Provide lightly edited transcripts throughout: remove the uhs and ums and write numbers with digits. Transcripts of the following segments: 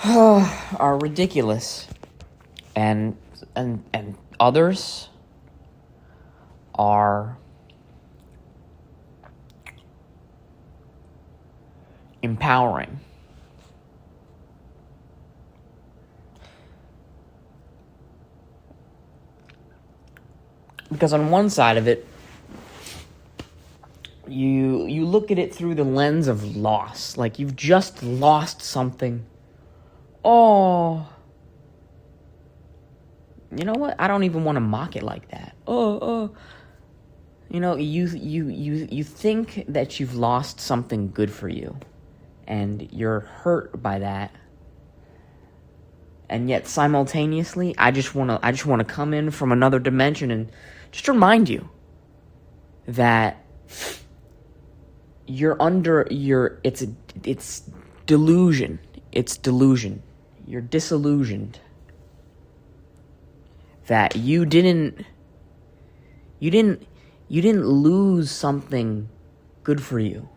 are ridiculous, and others are empowering. Because on one side of it, you look at it through the lens of loss. Like, you've just lost something. Oh, you know what? I don't even want to mock it like that. You know, you think that you've lost something good for you, and you're hurt by that. And yet simultaneously, I just want to come in from another dimension and just remind you that you're under it's delusion. It's delusion. You're disillusioned that you didn't lose something good for you.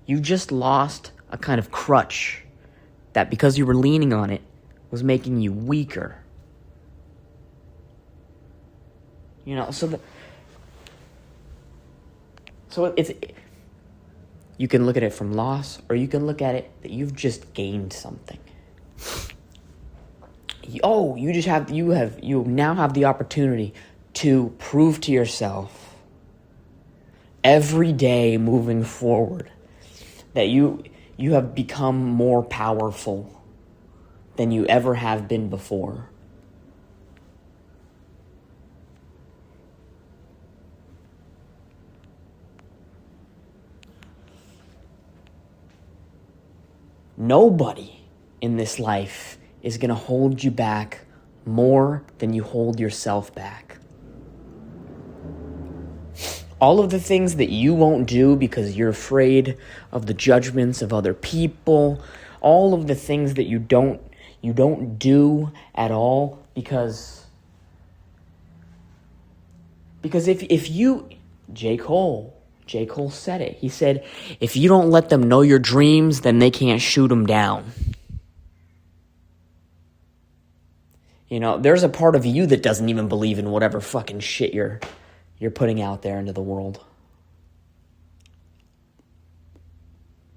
You just lost a kind of crutch that, because you were leaning on it, was making you weaker. You know, so it's, you can look at it from loss, or you can look at it that you've just gained something. You now have the opportunity to prove to yourself every day moving forward that you have become more powerful than you ever have been before. Nobody in this life is going to hold you back more than you hold yourself back. All of the things that you won't do because you're afraid of the judgments of other people, all of the things that you don't do at all because if you, J. Cole said it. He said, if you don't let them know your dreams, then they can't shoot them down. You know, there's a part of you that doesn't even believe in whatever fucking shit you're putting out there into the world.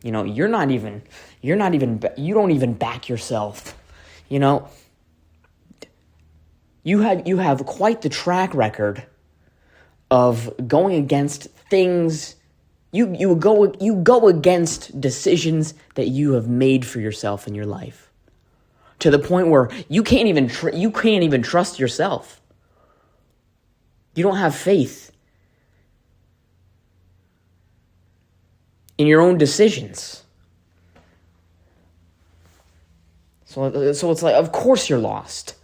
You know, you don't even back yourself. You know, you have quite the track record of going against things. You go against decisions that you have made for yourself in your life, to the point where you can't even trust yourself. You don't have faith in your own decisions. So it's like, of course you're lost.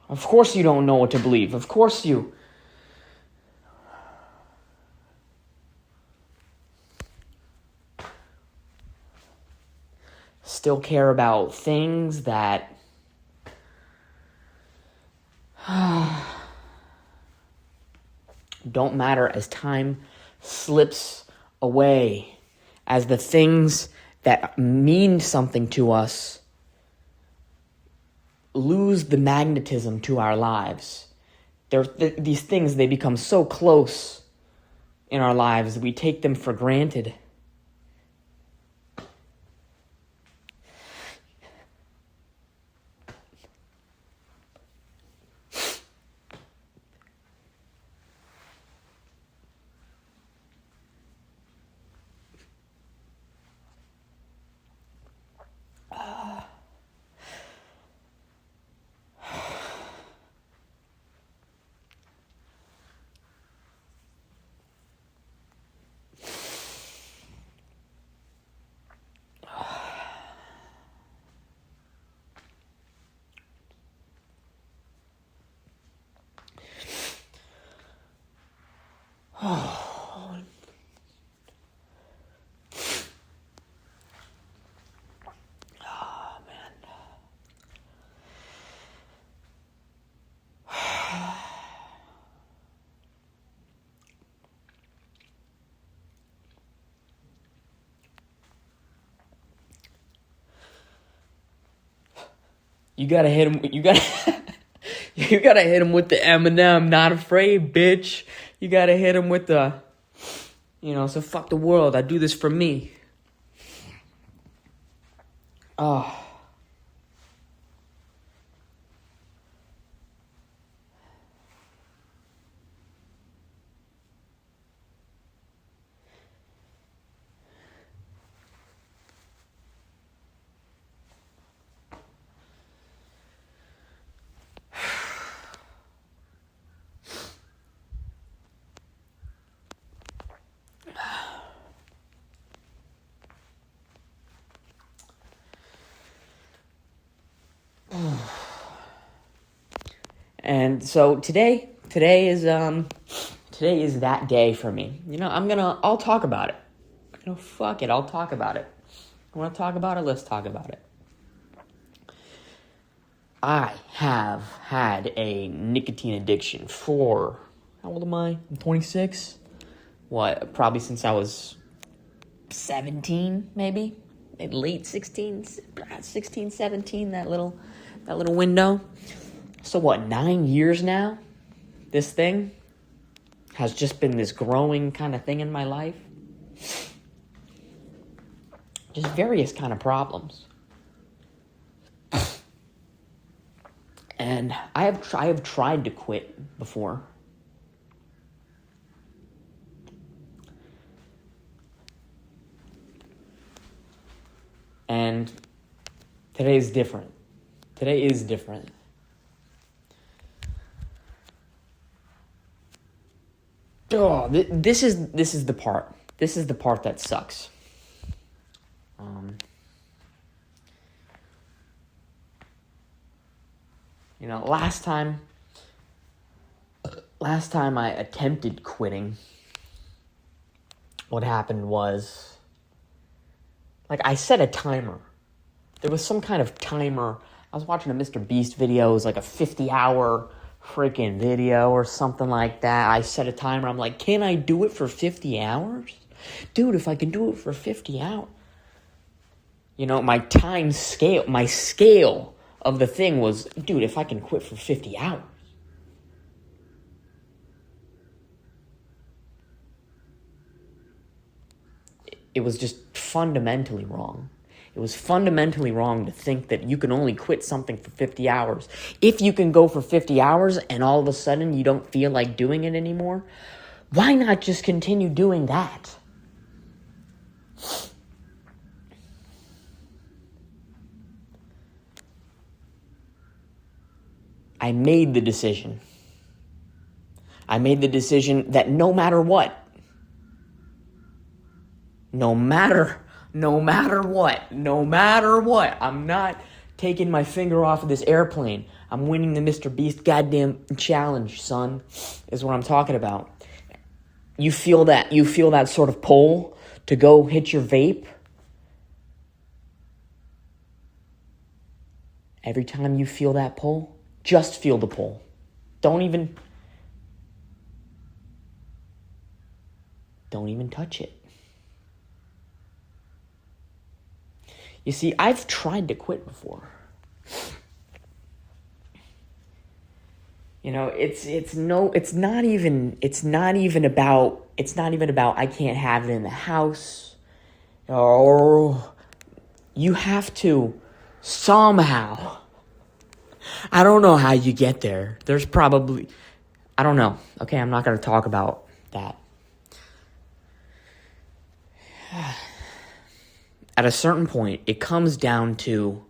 Of course you don't know what to believe. Of course you still care about things that don't matter as time slips away, as the things that mean something to us lose the magnetism to our lives. These things, they become so close in our lives, we take them for granted. You gotta hit him. You gotta you gotta hit him with the Eminem. Not afraid, bitch. You gotta hit him with the, so fuck the world. I do this for me. Oh. And so today is that day for me. I'll talk about it. Fuck it, I'll talk about it. I want to talk about it, let's talk about it. I have had a nicotine addiction for, how old am I? I'm 26. Probably since I was 17, maybe? Late 16, 17, that little window. So 9 years now? This thing has just been this growing kind of thing in my life. Just various kind of problems. And I have tried to quit before. And today is different. Today is different. Oh, this is the part. This is the part that sucks. Last time I attempted quitting, what happened was, I set a timer. There was some kind of timer. I was watching a Mr. Beast video. It was like a 50-hour freaking video or something like that. I set a timer. I'm like, can I do it for 50 hours? Dude, if I can do it for 50 hours. My scale of the thing was, dude, if I can quit for 50 hours. It was just fundamentally wrong. It was fundamentally wrong to think that you can only quit something for 50 hours. If you can go for 50 hours and all of a sudden you don't feel like doing it anymore, why not just continue doing that? I made the decision. I made the decision that no matter what, no matter what, I'm not taking my finger off of this airplane. I'm winning the Mr. Beast goddamn challenge, son, is what I'm talking about. You feel that sort of pull to go hit your vape? Every time you feel that pull, just feel the pull. Don't even touch it. You see, I've tried to quit before. It's not even about I can't have it in the house, or you have to somehow. I don't know how you get there. There's probably, I don't know. Okay, I'm not going to talk about that. At a certain point, it comes down to,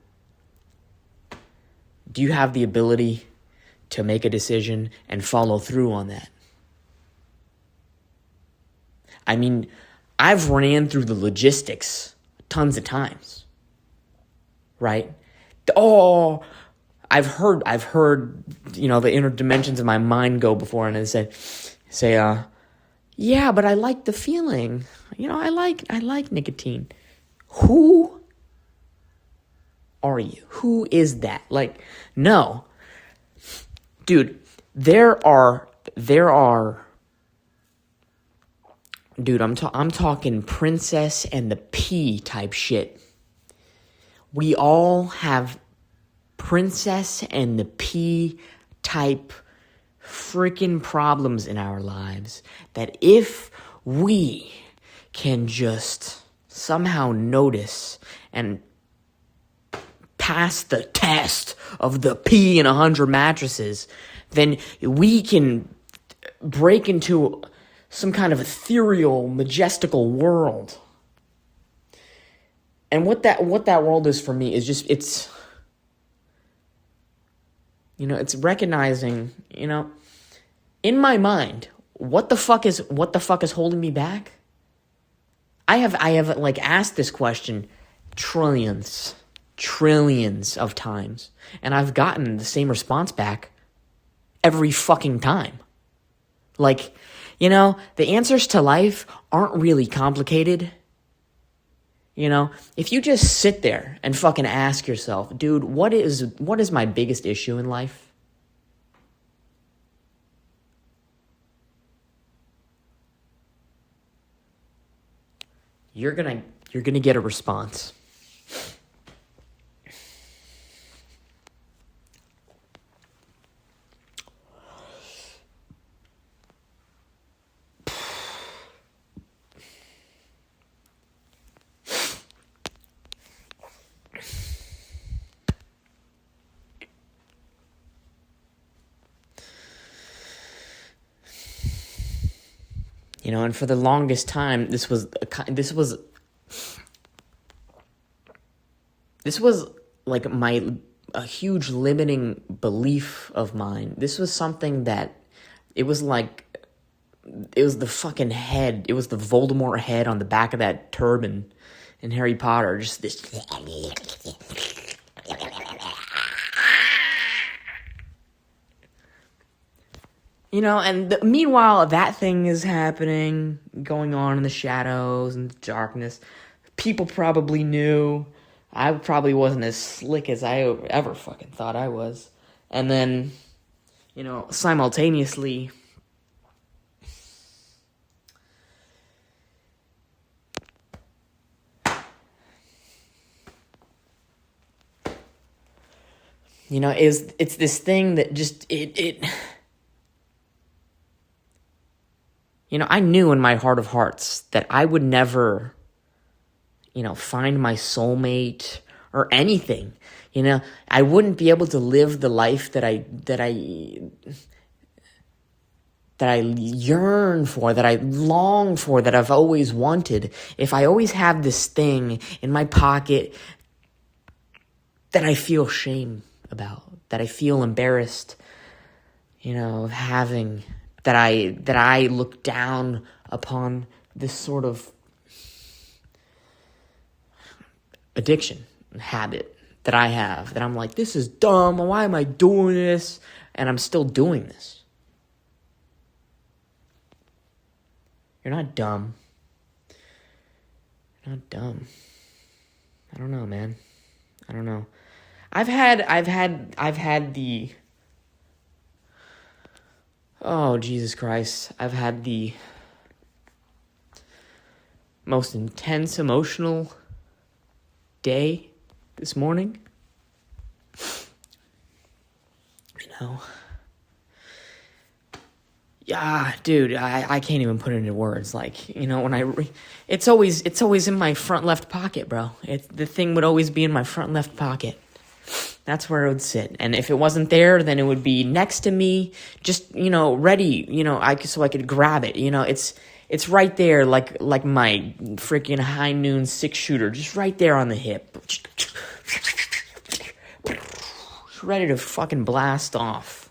do you have the ability to make a decision and follow through on that? I mean, I've ran through the logistics tons of times, right? Oh, I've heard, the inner dimensions of my mind go before, and they say, yeah, but I like the feeling. I like nicotine. Who are you? Who is that? No. Dude, there are dude, I'm talking Princess and the Pea type shit. We all have princess and the pea type freaking problems in our lives that if we can just somehow notice and pass the test of the pea in 100 mattresses, then we can break into some kind of ethereal, majestical world. And what that world is for me is just, it's recognizing, in my mind, what the fuck is holding me back? I have asked this question trillions of times, and I've gotten the same response back every fucking time. The answers to life aren't really complicated. If you just sit there and fucking ask yourself, dude, what is my biggest issue in life? You're gonna get a response. And for the longest time, this was like a huge limiting belief of mine. This was something that it was the fucking head. It was the Voldemort head on the back of that turban in Harry Potter. Just this. Meanwhile, that thing is happening, going on in the shadows and the darkness. People probably knew. I probably wasn't as slick as I ever fucking thought I was. And then, simultaneously, it's this thing that just, I knew in my heart of hearts that I would never, find my soulmate or anything. I wouldn't be able to live the life that I yearn for, that I long for, that I've always wanted, if I always have this thing in my pocket that I feel shame about, that I feel embarrassed, of having, that I look down upon this sort of addiction, habit that I have, that I'm like, this is dumb, why am I doing this? And I'm still doing this. You're not dumb. You're not dumb. I don't know, man. I don't know. I've had the, oh, Jesus Christ, I've had the most intense emotional day this morning. Yeah, dude, I can't even put it into words. When it's always in my front left pocket, bro. The thing would always be in my front left pocket. That's where it would sit. And if it wasn't there, then it would be next to me, just, ready, so I could grab it. It's right there, like my freaking high noon 6-shooter, just right there on the hip. Ready to fucking blast off.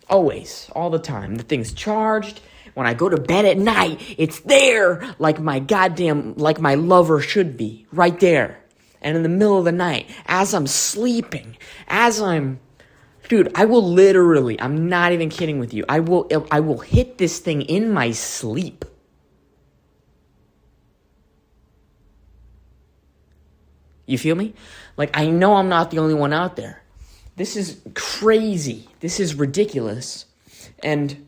Always, all the time. The thing's charged. When I go to bed at night, it's there like my lover should be. Right there. And in the middle of the night, as I'm sleeping, dude, I will literally, I'm not even kidding with you, I will hit this thing in my sleep. You feel me? I know I'm not the only one out there. This is crazy. This is ridiculous. And,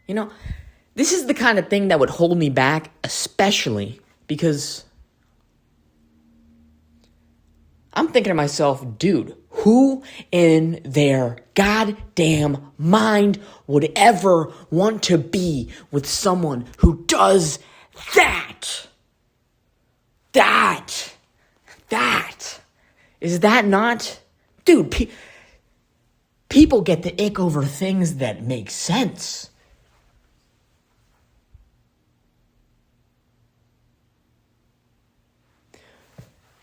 this is the kind of thing that would hold me back, especially because I'm thinking to myself, dude, who in their goddamn mind would ever want to be with someone who does that? Is that not? Dude, people get the ick over things that make sense.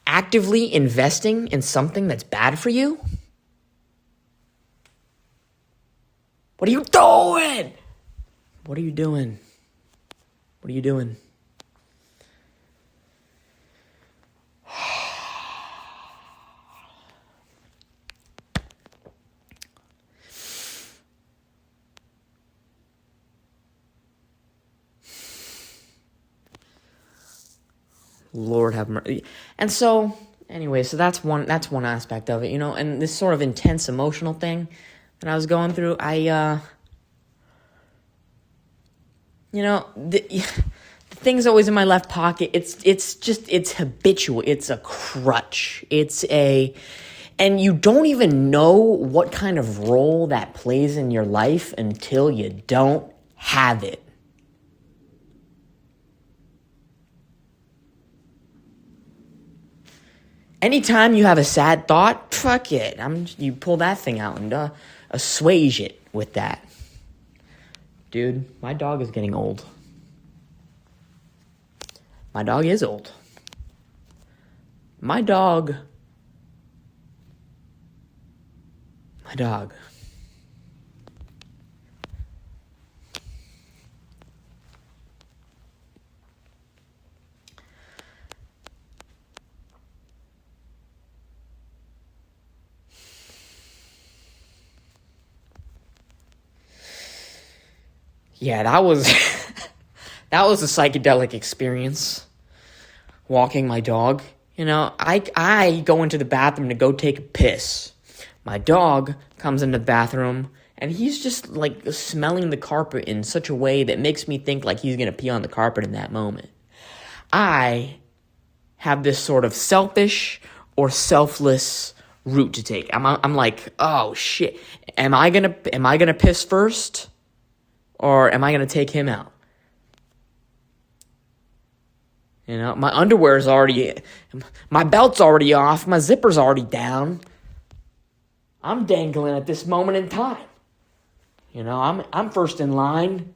Actively investing in something that's bad for you? What are you doing? What are you doing? What are you doing? Lord have mercy. And so, anyway, so that's one aspect of it, you know, and this sort of intense emotional thing that I was going through, the thing's always in my left pocket. It's habitual. It's a crutch. And you don't even know what kind of role that plays in your life until you don't have it. Anytime you have a sad thought, fuck it. You pull that thing out and assuage it with that. Dude, my dog is getting old. My dog is old. My dog. Yeah, that was that was a psychedelic experience. Walking my dog. You know, I go into the bathroom to go take a piss. My dog comes in the bathroom and he's just like smelling the carpet in such a way that makes me think like he's gonna pee on the carpet in that moment. I have this sort of selfish or selfless route to take. I'm like, oh shit, am I gonna piss first? Or am I going to take him out? You know, my underwear's my belt's already off, my zipper's already down. I'm dangling at this moment in time. You know, I'm first in line.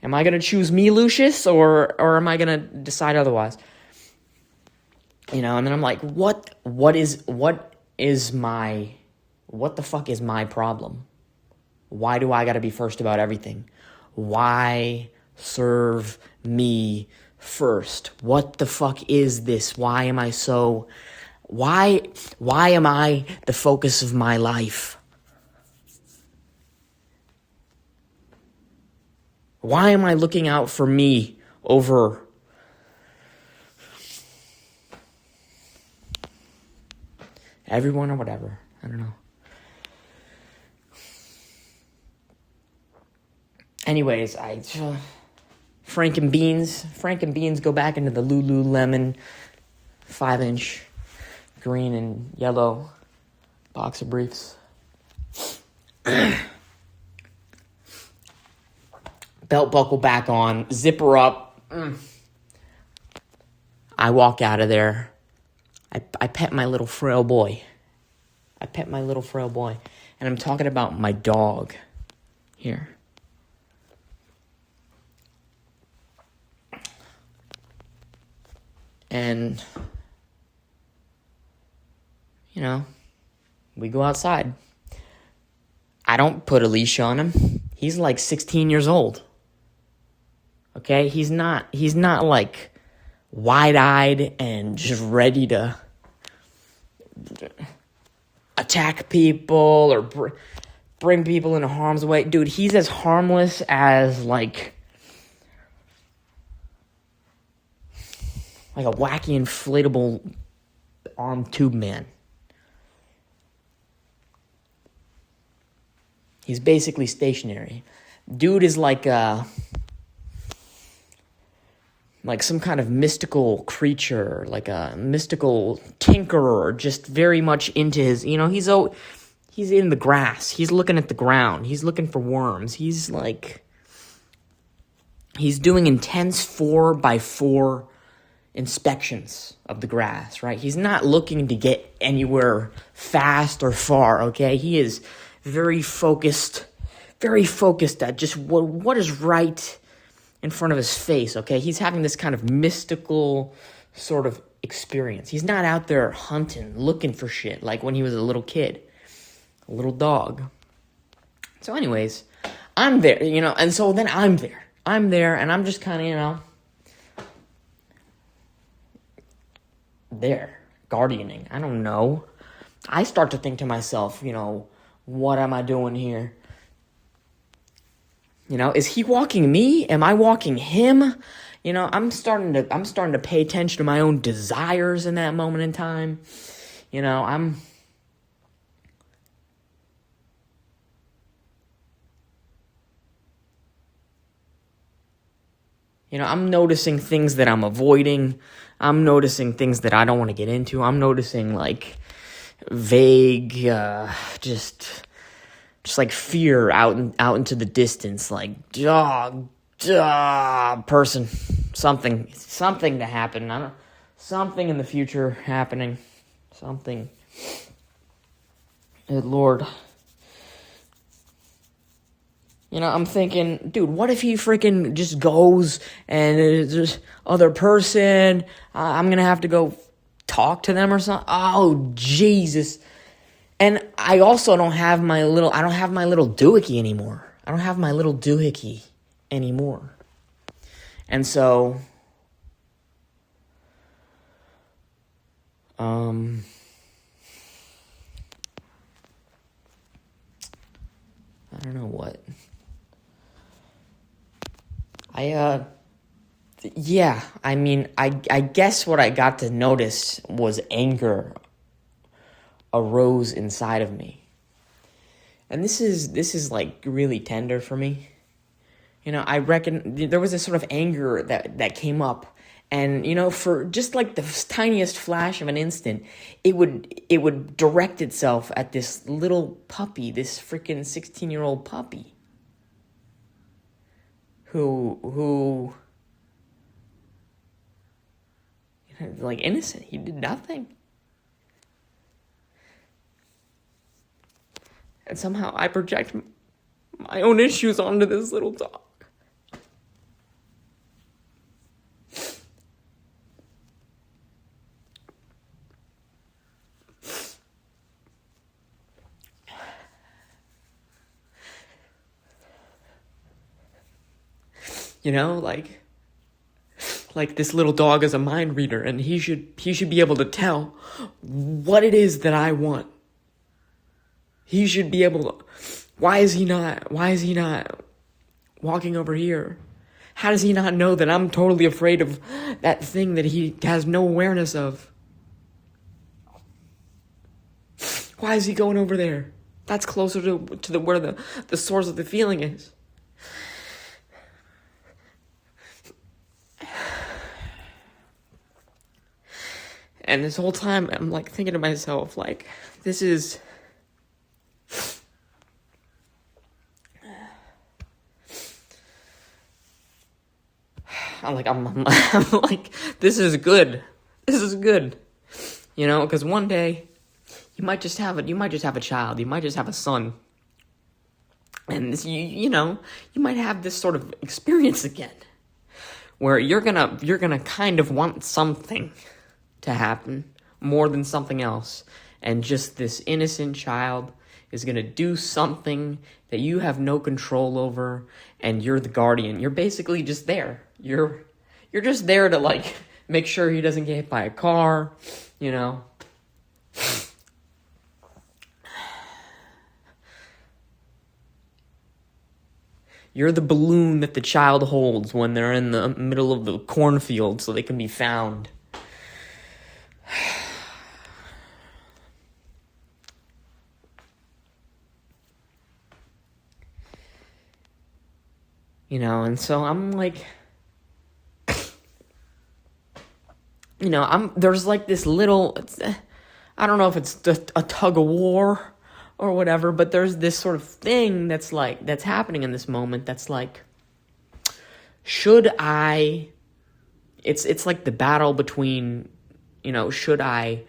Am I going to choose me, Lucius, or am I going to decide otherwise? You know, and then I'm like, what the fuck is my problem? Why do I gotta be first about everything? Why serve me first? What the fuck is this? Why am I the focus of my life? Why am I looking out for me over everyone or whatever? I don't know. Anyways, Frank and Beans go back into the Lululemon 5-inch green and yellow boxer briefs. Belt buckle back on, zipper up. I walk out of there. I pet my little frail boy. And I'm talking about my dog here. And, you know, we go outside. I don't put a leash on him. He's like 16 years old. Okay? He's not like wide-eyed and just ready to attack people or bring people into harm's way. Dude, he's as harmless as like a wacky inflatable arm tube man. He's basically stationary. Dude is like like some kind of mystical creature, like a mystical tinkerer, just very much into his, he's in the grass. He's looking at the ground. He's looking for worms. He's doing intense 4x4 inspections of the grass, right? He's not looking to get anywhere fast or far, okay? He is very focused at just what is right in front of his face, okay? He's having this kind of mystical sort of experience. He's not out there hunting, looking for shit like when he was a little kid, a little dog. So anyways, I'm there, and so then I'm there. And I'm just kind of, there, guardianing. I don't know. I start to think to myself, what am I doing here? Is he walking me? Am I walking him? I'm starting to pay attention to my own desires in that moment in time. I'm noticing things that I'm avoiding. I'm noticing things that I don't want to get into. I'm noticing like vague, just like fear out into the distance, like person, something to happen. Something in the future happening, something. Good Lord. I'm thinking, dude, what if he freaking just goes and there's other person? I'm gonna have to go talk to them or something. Oh, Jesus. And I also don't have my little doohickey anymore. And so, I don't know what. I guess what I got to notice was anger arose inside of me. And this is like really tender for me. I reckon there was this sort of anger that came up, and for just like the tiniest flash of an instant, it would direct itself at this little puppy, this freaking 16-year-old puppy. Who like innocent. He did nothing. And somehow I project my own issues onto this little dog. Like this little dog is a mind reader, and he should be able to tell what it is that I want. He should be able to. Why is he not walking over here? How does he not know that I'm totally afraid of that thing that he has no awareness of? Why is he going over there? That's closer to where the source of the feeling is. And this whole time, I'm like thinking to myself, like, this is. I'm like, this is good. This is good. Because one day, you might just have a child. You might just have a son. And this, you might have this sort of experience again, where you're gonna kind of want something to happen more than something else, and just this innocent child is gonna do something that you have no control over, and you're the guardian. You're basically just there. You're just there to like make sure he doesn't get hit by a car, You're the balloon that the child holds when they're in the middle of the cornfield so they can be found. And so I'm like, there's like this little, I don't know if it's a tug of war or whatever, but there's this sort of thing that's happening in this moment that's like, it's like the battle between, should I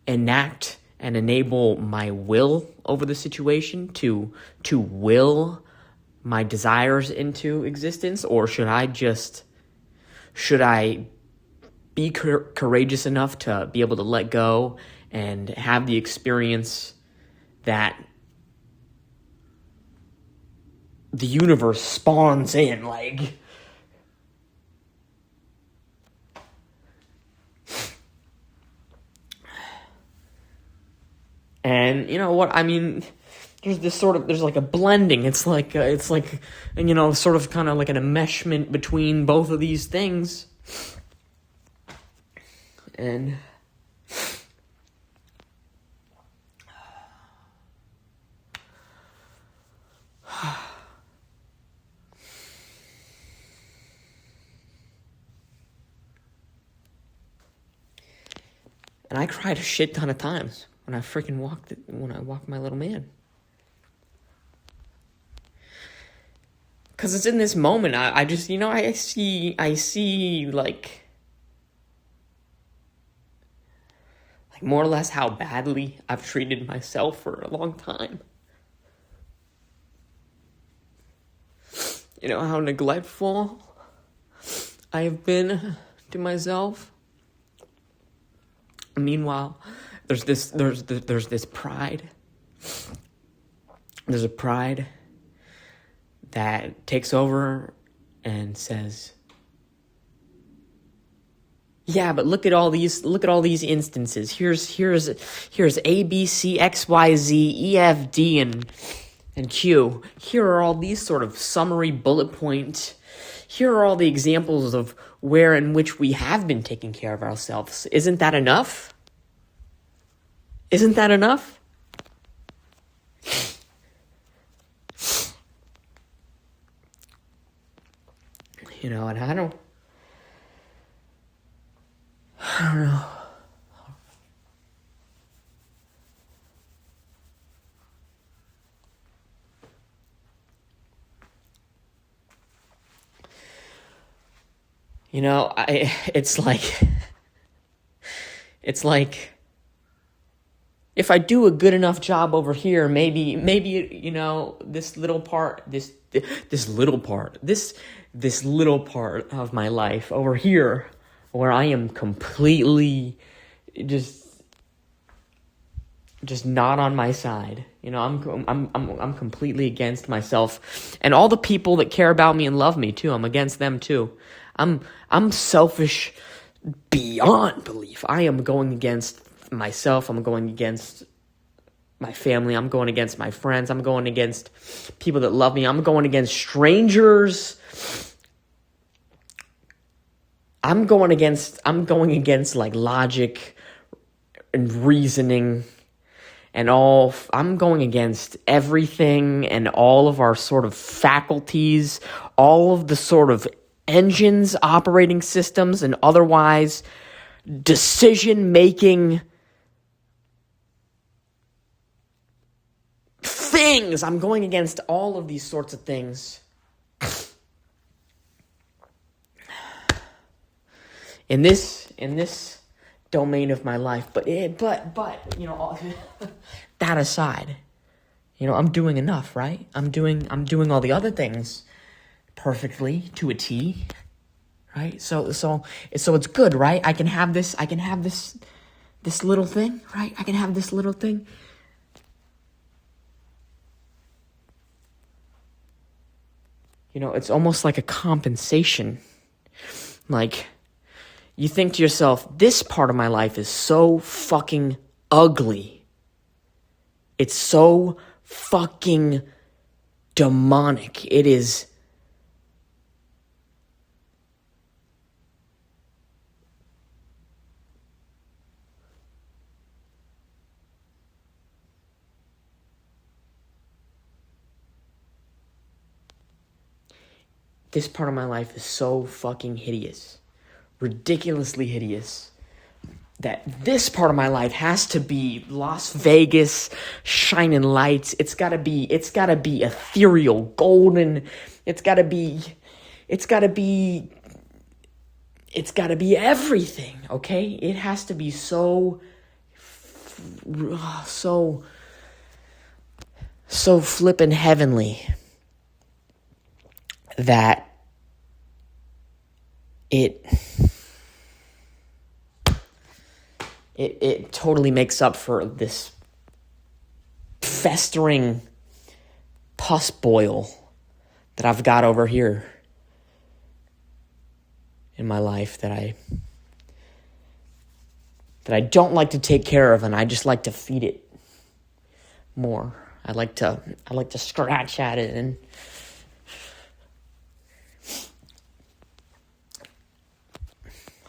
enact and enable my will over the situation to will my desires into existence, or should I be courageous enough to be able to let go and have the experience that the universe spawns in, like. And you know what I mean? There's like a blending. It's like sort of kind of like an enmeshment between both of these things. And I cried a shit ton of times when I walked my little man. Because it's in this moment, I just, I see like more or less how badly I've treated myself for a long time. How neglectful I have been to myself. Meanwhile, there's this pride. There's a pride that takes over and says, yeah, but look at all these instances. Here's A, B, C, X, Y, Z, E, F, D, and Q. Here are all these sort of summary bullet point. Here are all the examples of where in which we have been taking care of ourselves. Isn't that enough? Isn't that enough? And I don't know. It's like if I do a good enough job over here, maybe this little part of my life over here, where I am completely just not on my side. I'm completely against myself and all the people that care about me and love me too. I'm against them too. I'm selfish beyond belief. I am going against myself. I'm going against my family. I'm going against my friends. I'm going against people that love me. I'm going against strangers. I'm going against like logic and reasoning and all. I'm going against everything and all of our sort of faculties, all of the sort of engines, operating systems, and otherwise decision-making things. I'm going against all of these sorts of things. In this domain of my life, but that aside, I'm doing enough, right? I'm doing all the other things perfectly to a T, right? So it's good, right? I can have this little thing, right? I can have this little thing. It's almost like a compensation. Like, you think to yourself, this part of my life is so fucking ugly. It's so fucking demonic. It is. This part of my life is so fucking hideous. Ridiculously hideous. that this part of my life has to be Las Vegas, shining lights. It's gotta be ethereal, golden. It's gotta be everything, okay? It has to be so flippin' heavenly that it totally makes up for this festering pus boil that I've got over here in my life that I don't like to take care of, and I just like to feed it more. I like to scratch at it and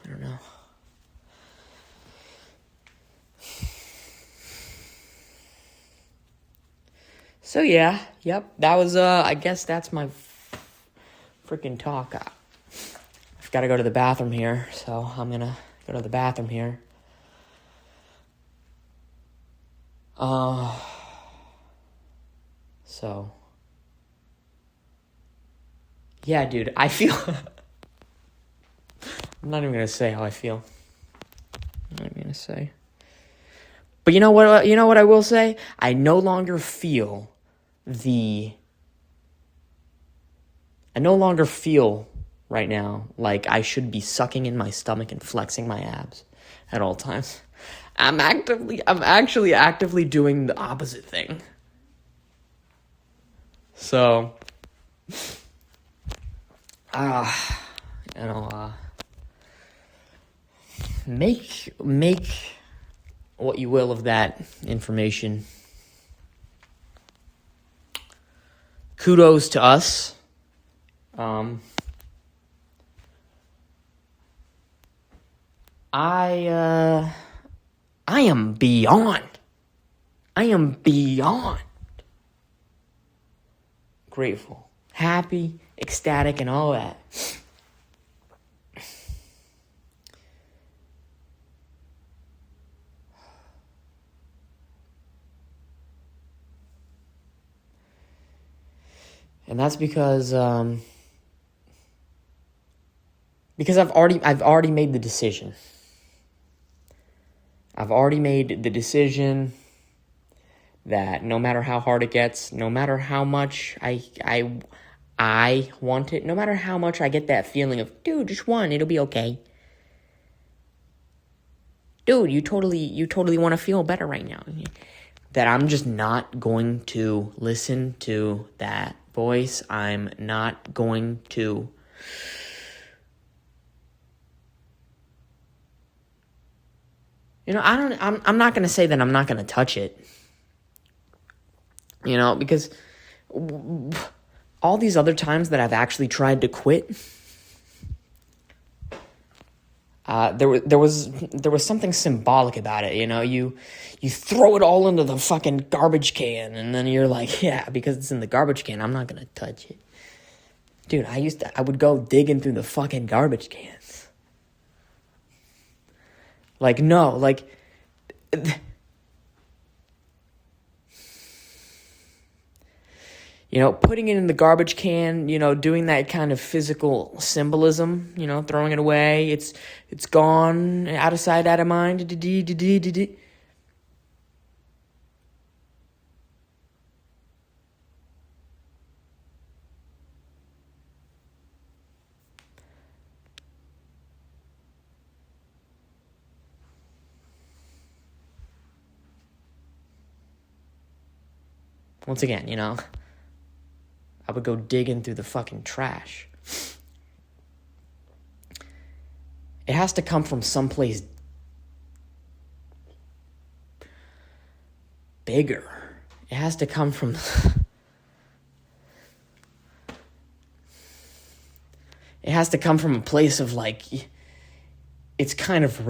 I don't know. So yeah, yep, that was, I guess that's my freaking talk. I've got to go to the bathroom here, so I'm gonna go to the bathroom here. So, yeah, dude, I feel, I'm not even gonna say how I feel. I'm not even gonna say. But you know what I will say? I no longer feel right now like I should be sucking in my stomach and flexing my abs at all times. I'm actually actively doing the opposite thing. So, make what you will of that information. Kudos to us. I am beyond grateful, happy, ecstatic, and all that. And that's because I've already made the decision. I've already made the decision that no matter how hard it gets, no matter how much I want it, no matter how much I get that feeling of, dude, just one, it'll be okay. Dude, you totally want to feel better right now. That I'm just not going to listen to that voice. I'm not going to I'm not going to say that I'm not going to touch it. Because all these other times that I've actually tried to quit, there was something symbolic about it. You throw it all into the fucking garbage can, and then you're like, yeah, because it's in the garbage can, I'm not going to touch it. Dude, I would go digging through the fucking garbage cans. Like, no, like, putting it in the garbage can, doing that kind of physical symbolism, throwing it away, it's gone, out of sight, out of mind, Once again, I would go digging through the fucking trash. It has to come from someplace bigger. It has to come from... It has to come from a place of, like... It's kind of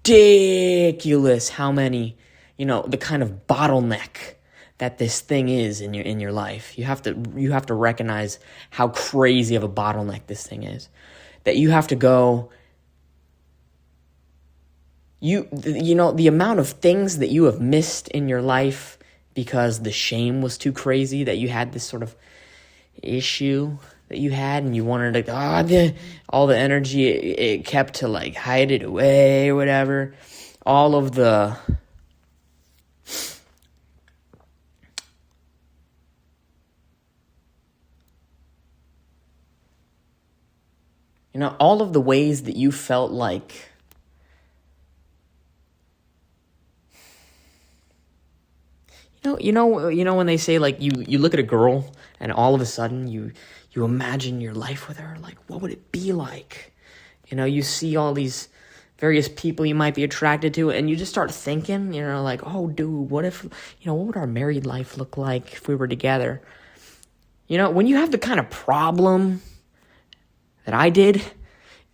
ridiculous how many... the kind of bottleneck that this thing is in your life. You have to recognize how crazy of a bottleneck this thing is. That you have to go the amount of things that you have missed in your life because the shame was too crazy, that you had this sort of issue that you had, and you wanted to, all the energy it kept to like hide it away or whatever. All of the all of the ways that you felt like when they say like you look at a girl and all of a sudden you imagine your life with her, like what would it be like? You see all these various people you might be attracted to, and you just start thinking, like, oh dude, what would our married life look like if we were together? When you have the kind of problem that I did,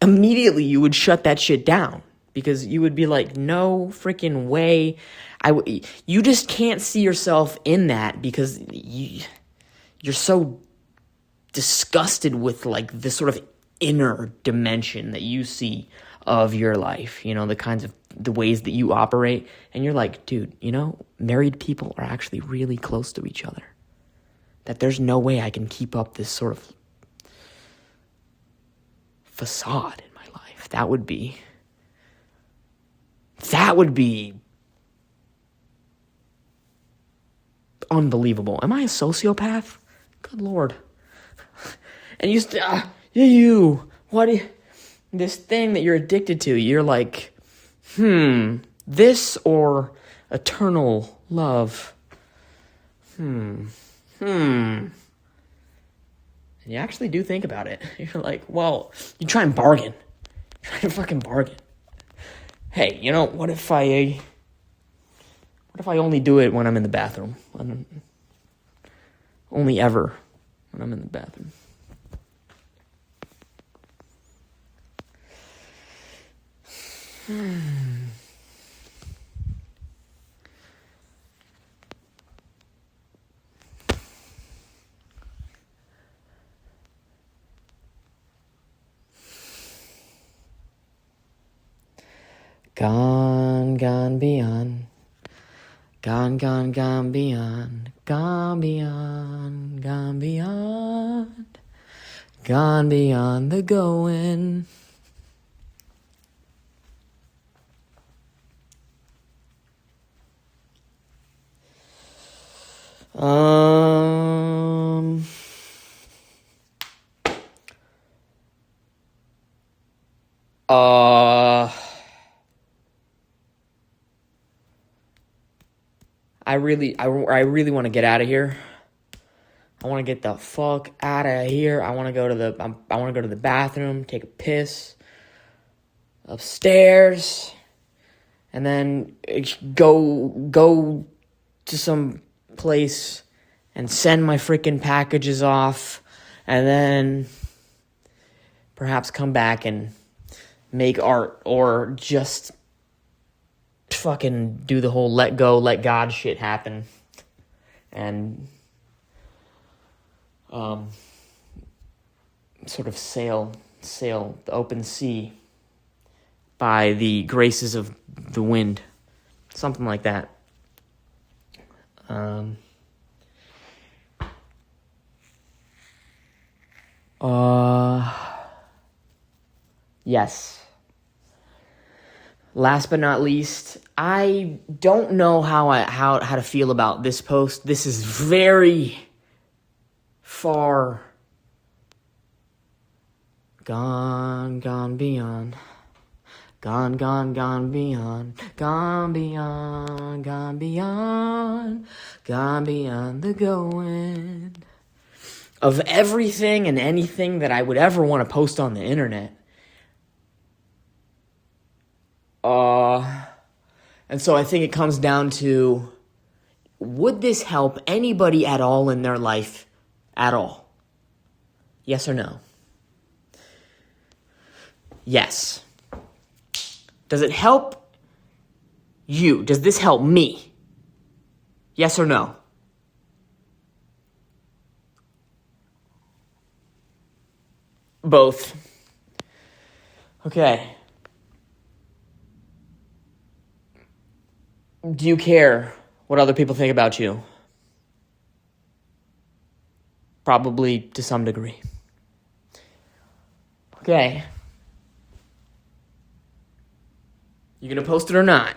immediately you would shut that shit down, because you would be like, no freaking way. You just can't see yourself in that, because you're so disgusted with like this sort of inner dimension that you see of your life, the ways that you operate, and you're like, dude, married people are actually really close to each other. That there's no way I can keep up this sort of facade in my life. That would be unbelievable. Am I a sociopath? Good Lord. And this thing that you're addicted to, you're like, this or eternal love? And you actually do think about it. You're like, well, you try and bargain. Try to fucking bargain. Hey, what if I only do it when I'm in the bathroom? Only ever when I'm in the bathroom. Gone, gone beyond. Gone, gone, gone beyond. Gone beyond, gone beyond. Gone beyond the going. I really want to get out of here. I want to get the fuck out of here. I want to go to the bathroom, take a piss upstairs, and then go to some place and send my freaking packages off, and then perhaps come back and make art, or just fucking do the whole let go, let God shit happen, and sort of sail the open sea by the graces of the wind, something like that. Yes. Last but not least, I don't know how to feel about this post. This is very far gone beyond. Gone, gone, gone beyond. Gone beyond, gone beyond. Gone beyond the going. Of everything and anything that I would ever want to post on the internet. And so I think it comes down to, would this help anybody at all in their life at all? Yes or no? Yes. Does it help you? Does this help me? Yes or no? Both. Okay. Do you care what other people think about you? Probably to some degree. Okay. You gonna post it or not?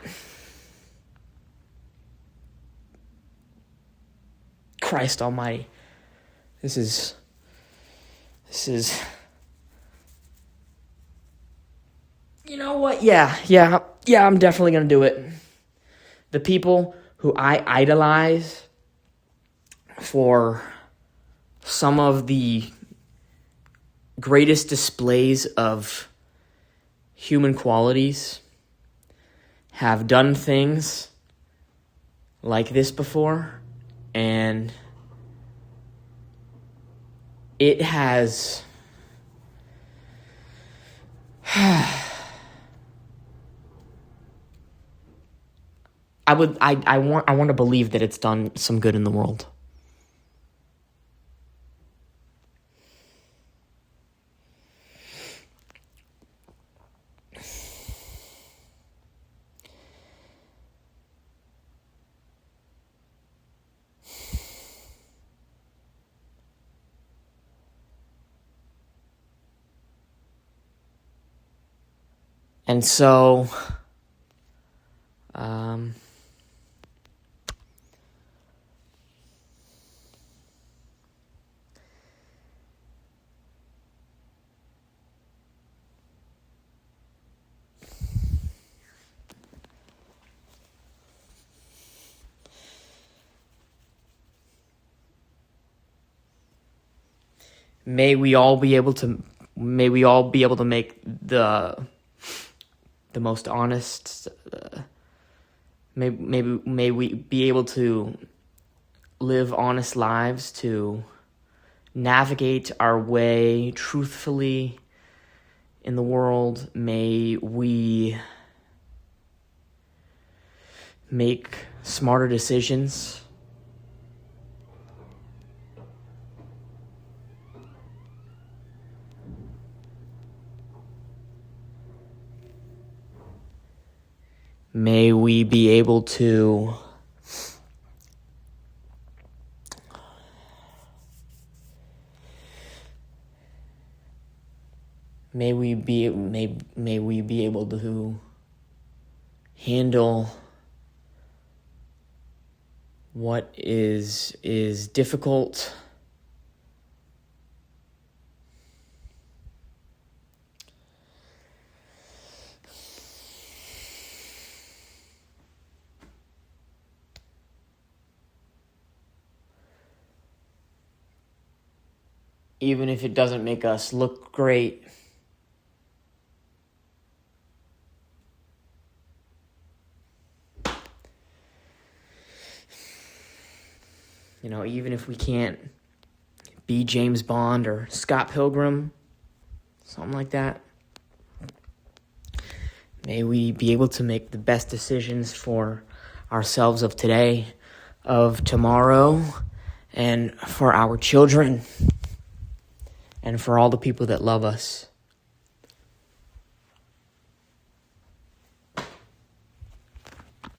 Christ almighty. This is... You know what? Yeah, I'm definitely gonna do it. The people who I idolize for some of the greatest displays of human qualities have done things like this before, and it has I want to believe that it's done some good in the world. And so, may we all be able to make the most honest, may we be able to live honest lives, to navigate our way truthfully in the world. May we make smarter decisions. May we be able to may we be able to handle what is difficult. Even if it doesn't make us look great. You know, even if we can't be James Bond or Scott Pilgrim, something like that. May we be able to make the best decisions for ourselves of today, of tomorrow, and for our children, and for all the people that love us.